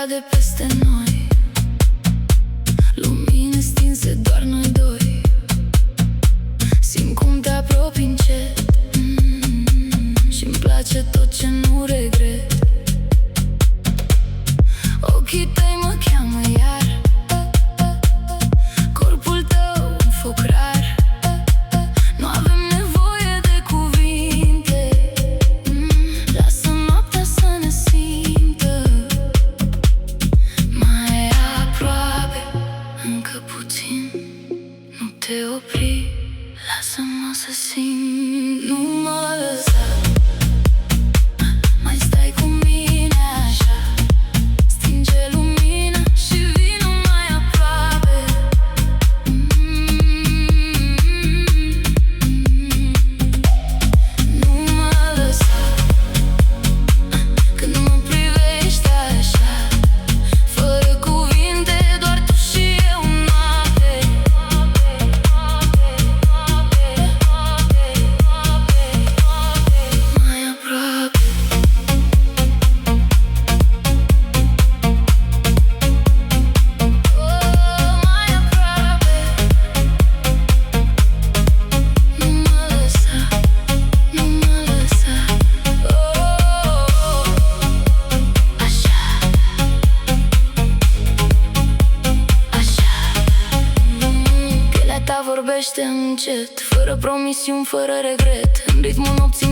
cade peste noi, lumini stinse, doar noi doi. Simt cum te apropii încet, și-mi place tot ce nu regret. Ochii tăi mă cheamă iar, corpul tău un foc rar. Nu avem nevoie de cuvinte, lasă noaptea să ne simtă. Mai aproape, încă puțin, nu te opri, lasă-mă să simt. Nu mă lăsa, mai stai cu mine așa. Stinge lumina și vino mai aproape. Nu mă lăsa, când mă privești așa, fără cuvinte, doar tu și eu în noapte. Mai aproape. Mai aproape. Nu mă lăsa, nu mă lăsa. Așa, așa. Pielea ta vorbește încet, fără promisiuni, fără regret. În ritmul nopții